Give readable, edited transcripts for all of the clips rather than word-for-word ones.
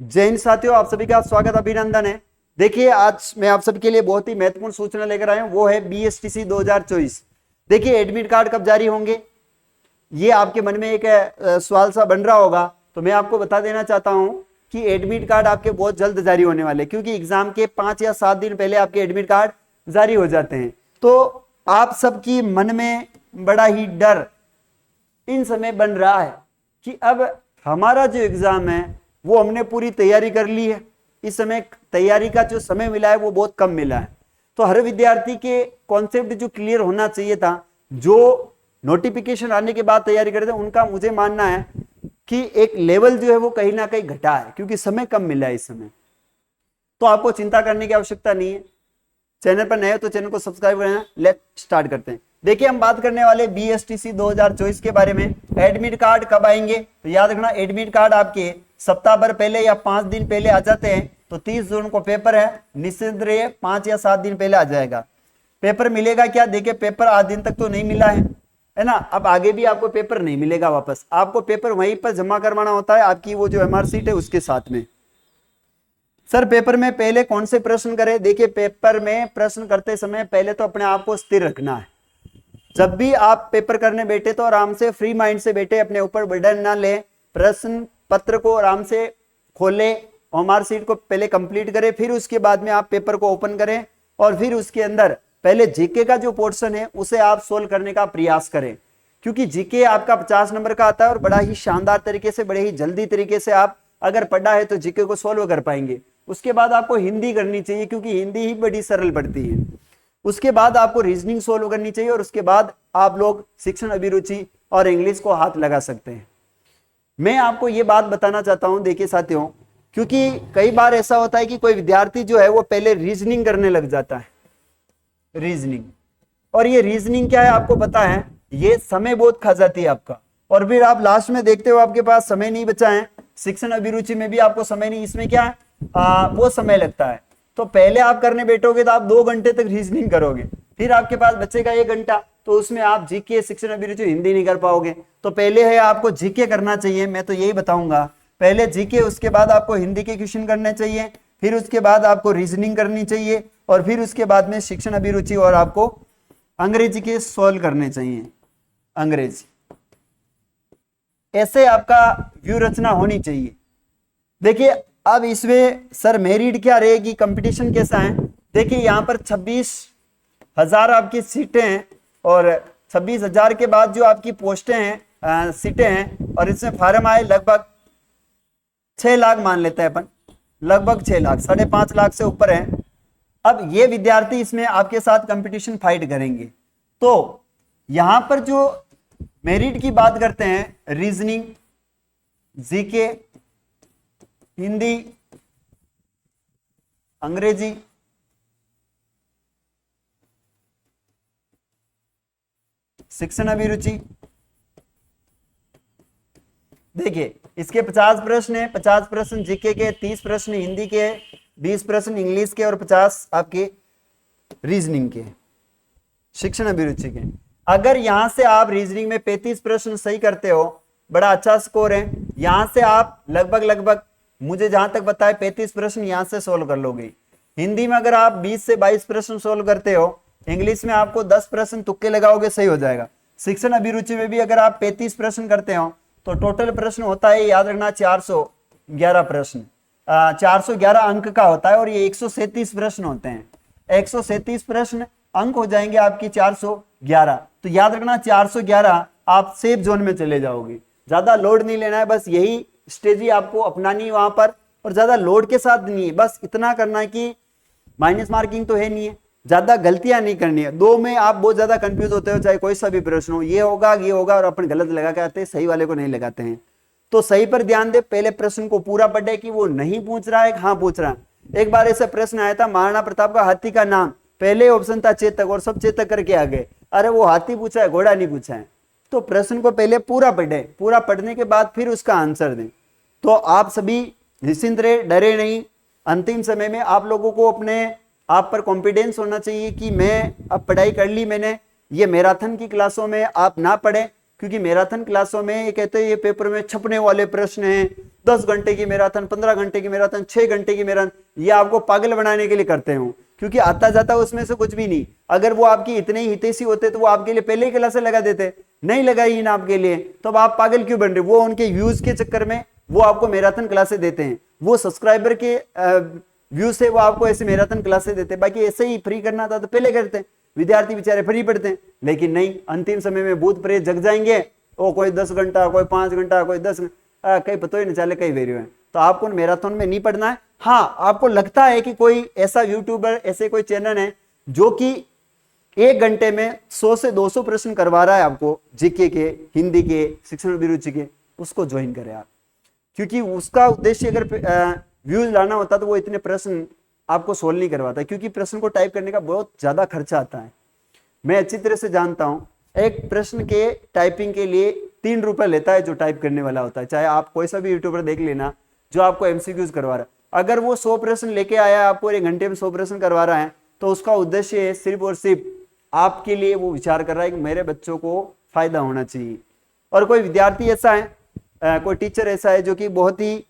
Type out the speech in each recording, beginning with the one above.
जय हिंद साथियों, आप सभी का स्वागत अभिनंदन है। देखिए, आज मैं आप सबके लिए बहुत ही महत्वपूर्ण सूचना लेकर आया हूं, वो है बीएसटीसी 2024। देखिए, एडमिट कार्ड कब जारी होंगे, ये आपके मन में एक सवाल सा बन रहा होगा। तो मैं आपको बता देना चाहता हूं कि एडमिट कार्ड आपके बहुत जल्द जारी होने वाले, क्योंकि एग्जाम के 5 या 7 दिन पहले आपके एडमिट कार्ड जारी हो जाते हैं। तो आप सबकी मन में बड़ा ही डर इन समय बन रहा है कि अब हमारा जो एग्जाम है वो हमने पूरी तैयारी कर ली है, इस समय तैयारी का जो समय मिला है वो बहुत कम मिला है। तो हर विद्यार्थी के कॉन्सेप्ट जो क्लियर होना चाहिए था, जो नोटिफिकेशन आने के बाद तैयारी करते हैं, उनका मुझे मानना है कि एक लेवल जो है वो कहीं ना कहीं घटा है, क्योंकि समय कम मिला है इस समय। तो आपको चिंता करने की आवश्यकता नहीं है। चैनल पर नए हो तो चैनल को सब्सक्राइब करना। लेट स्टार्ट करते हैं। देखिए, हम बात करने वाले बीएसटीसी 2024 के बारे में। एडमिट कार्ड कब आएंगे, तो याद रखना, एडमिट कार्ड आपके सप्ताह भर पहले या 5 दिन पहले आ जाते हैं। तो 30 जून को पेपर है, निश्चित रहिए 5 या 7 दिन पहले आ जाएगा। पेपर मिलेगा क्या, देखिए पेपर आज दिन तक तो नहीं मिला है ना। अब आगे भी आपको पेपर नहीं मिलेगा वापस, आपको पेपर वहीं पर जमा करवाना होता है, आपकी वो जो एमआर सीट है उसके साथ में। सर, पेपर में पहले कौन से प्रश्न करें, देखिए पेपर में प्रश्न करते समय पहले तो अपने आप को स्थिर रखना है। जब भी आप पेपर करने बैठे तो आराम से फ्री माइंड से बैठे, अपने ऊपर बर्डन ना ले। प्रश्न पत्र को आराम से खोले, ओएमआर सीट को पहले कंप्लीट करें, फिर उसके बाद में आप पेपर को ओपन करें और फिर उसके अंदर पहले जीके का जो पोर्शन है उसे आप सोल्व करने का प्रयास करें, क्योंकि जीके आपका 50 नंबर का आता है और बड़ा ही शानदार तरीके से, बड़े ही जल्दी तरीके से आप अगर पढ़ा है तो जीके को सोल्व कर पाएंगे। उसके बाद आपको हिंदी करनी चाहिए, क्योंकि हिंदी ही बड़ी सरल पड़ती है। उसके बाद आपको रीजनिंग सोल्व करनी चाहिए और उसके बाद आप लोग शिक्षण अभिरुचि और इंग्लिश को हाथ लगा सकते हैं। मैं आपको ये बात बताना चाहता हूं, देखिए साथियों, क्योंकि कई बार ऐसा होता है कि कोई विद्यार्थी जो है वो पहले रीजनिंग करने लग जाता है, रीजनिंग। और ये रीजनिंग क्या है आपको पता है, ये समय बहुत खा जाती है आपका, और फिर आप लास्ट में देखते हो आपके पास समय नहीं बचा है। शिक्षण अभिरुचि में भी आपको समय नहीं, इसमें क्या है वो समय लगता है। तो पहले आप करने बैठोगे तो आप 2 घंटे तक रीजनिंग करोगे, फिर आपके पास बचेगा 1 घंटा, तो उसमें आप जीके, शिक्षण अभिरुचि, हिंदी नहीं कर पाओगे। तो पहले है आपको जीके करना चाहिए, मैं तो यही बताऊंगा, पहले जीके, उसके बाद आपको हिंदी के क्वेश्चन करने चाहिए, फिर उसके बाद आपको रीजनिंग करनी चाहिए, और फिर उसके बाद में शिक्षण अभिरुचि और आपको अंग्रेजी के सॉल्व करने चाहिए, अंग्रेजी। ऐसे आपका व्यू रचना होनी चाहिए। देखिए, अब इसमें सर मेरिट क्या रहेगी, कंपटीशन कैसा है। देखिए, यहाँ पर 26,000 आपकी सीटें हैं, और 26,000 के बाद जो आपकी पोस्टें हैं, सीटें हैं, और इसमें फार्म आए लगभग 6 लाख मान लेते हैं अपन, लगभग 6 लाख, 5.5 लाख से ऊपर है। अब ये विद्यार्थी इसमें आपके साथ कंपटीशन फाइट करेंगे। तो यहां पर जो मेरिट की बात करते हैं, रीजनिंग, जीके, हिंदी, अंग्रेजी, शिक्षण अभिरुचि। देखिए, इसके 50 प्रश्न है, 50 प्रश्न जीके के, 30 प्रश्न हिंदी के, 20 प्रश्न इंग्लिश के, और 50 आपके रीजनिंग के, शिक्षण अभिरुचि के। अगर यहां से आप रीजनिंग में 35 प्रश्न सही करते हो, बड़ा अच्छा स्कोर है, यहां से आप लगभग मुझे जहां तक पता है 35 प्रश्न यहां से सोल्व कर लोगे। हिंदी में अगर आप 20 से 22 प्रश्न सोल्व करते हो, इंग्लिश में आपको 10 प्रश्न तुक्के लगाओगे, सही हो जाएगा। शिक्षण अभिरुचि में भी अगर आप 35 प्रश्न करते हो तो टोटल प्रश्न होता है, याद रखना, 411 प्रश्न, 411 अंक का होता है, और ये 137 प्रश्न होते हैं। 137 प्रश्न अंक हो जाएंगे आपकी 411। तो याद रखना 411 आप सेफ जोन में चले जाओगे, ज्यादा लोड नहीं लेना है, बस यही स्ट्रेटजी आपको अपनानी है वहां पर, और ज्यादा लोड के साथ नहीं है, बस इतना करना है कि माइनस मार्किंग तो है नहीं है, ज्यादा गलतियां नहीं करनी है। 2 में आप बहुत ज्यादा कंफ्यूज होते हो, चाहे कोई सा भी प्रश्न हो, ये होगा और अपन गलत लगा के आते हैं, सही वाले को नहीं लगाते हैं। तो सही पर ध्यान दे, पहले प्रश्न को पूरा पढ़े कि वो नहीं पूछ रहा है, हाँ पूछ रहा है। एक बार ऐसा प्रश्न आया था, महाराणा प्रताप का हाथी का नाम, पहले ऑप्शन था चेतक, और सब चेतक करके आ गए। अरे वो हाथी पूछा है, घोड़ा नहीं पूछा है। तो प्रश्न को पहले पूरा पढ़े, पूरा पढ़ने के बाद फिर उसका आंसर दें। तो आप सभी निश्चिंत रहे, डरे नहीं। अंतिम समय में आप लोगों को अपने आप पर कॉन्फिडेंस होना चाहिए कि मैं अब पढ़ाई कर ली मैंने। ये मैराथन की क्लासों में आप ना पढ़े, क्योंकि मैराथन क्लासों में ये कहते हैं ये पेपर में छपने वाले प्रश्न हैं, 10 घंटे की मैराथन, 15 घंटे की मैराथन, 6 घंटे की मैराथन, ये आपको पागल बनाने के लिए करते हो, क्योंकि आता जाता उसमें से कुछ भी नहीं। अगर वो आपकी इतने ही हितैषी होते तो वो आपके लिए पहले ही क्लासे लगा देते, नहीं लगाई ना आपके लिए, तो अब आप पागल क्यों बन रहे? वो उनके व्यूज के चक्कर में वो आपको मैराथन क्लासे देते हैं, वो सब्सक्राइबर के व्यूज से वो आपको ऐसे मैराथन क्लासे देते हैं। बाकी ऐसे ही फ्री करना था तो पहले करते हैं, विद्यार्थी बेचारे फ्री पढ़ते हैं, लेकिन नहीं, अंतिम समय में भूत प्रेत जग जाएंगे, वो कोई 10 घंटा, कोई 5 घंटा, कोई 10, कहीं पता ही नहीं चले कई वेरियो है। तो आपको मैराथन में नहीं पढ़ना है। हाँ, आपको लगता है कि कोई ऐसा यूट्यूबर, ऐसे कोई चैनल है जो कि 1 घंटे में 100 से 200 प्रश्न करवा रहा है आपको, जीके के, हिंदी के, शिक्षण अभिरुचि के, उसको ज्वाइन करें आप, क्योंकि उसका उद्देश्य अगर व्यूज लाना होता तो वो इतने प्रश्न आपको सोल्व नहीं करवाता, क्योंकि प्रश्न को टाइप करने का बहुत ज्यादा खर्चा आता है। मैं अच्छी तरह से जानता हूं, एक प्रश्न के टाइपिंग के लिए 3 रुपए लेता है जो टाइप करने वाला होता है। चाहे आप कोई सा भी यूट्यूबर देख लेना जो आपको एमसीक्यूज करवा रहा है, अगर वो 100 प्रश्न लेके आया है, आपको 1 घंटे में 100 प्रश्न करवा रहा है, तो उसका उद्देश्य सिर्फ और सिर्फ आपके लिए वो विचार कर रहा है कि मेरे बच्चों को फायदा होना चाहिए। और कोई विद्यार्थी ऐसा है, कोई टीचर ऐसा है जो कि बहुत ही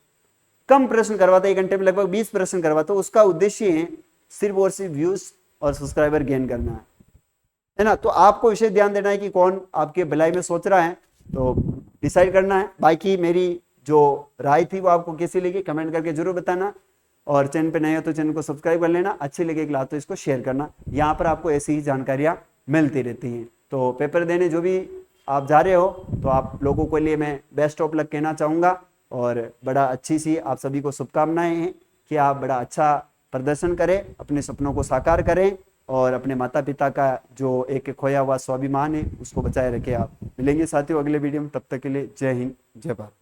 कम प्रश्न करवाता है, 1 घंटे में लगभग 20 प्रश्न करवाता है, तो उसका उद्देश्य है सिर्फ और सिर्फ व्यूज और सब्सक्राइबर गेन करना है ना। तो आपको विशेष ध्यान देना है कि कौन आपके भलाई में सोच रहा है, तो डिसाइड करना है। बाकी मेरी जो राय थी वो आपको कैसी लगी कमेंट करके जरूर बताना, और चैनल पे नए हो तो चैनल को सब्सक्राइब कर लेना, अच्छी लगे क्लास तो इसको शेयर करना। यहाँ पर आपको ऐसी ही जानकारियाँ मिलती रहती हैं। तो पेपर देने जो भी आप जा रहे हो, तो आप लोगों के लिए मैं बेस्ट ऑफ लक कहना चाहूँगा, और बड़ा अच्छी सी आप सभी को शुभकामनाएं हैं कि आप बड़ा अच्छा प्रदर्शन करें, अपने सपनों को साकार करें, और अपने माता पिता का जो एक खोया हुआ स्वाभिमान है उसको बचाए रखें। आप मिलेंगे साथियों अगले वीडियो में, तब तक के लिए जय हिंद, जय भारत।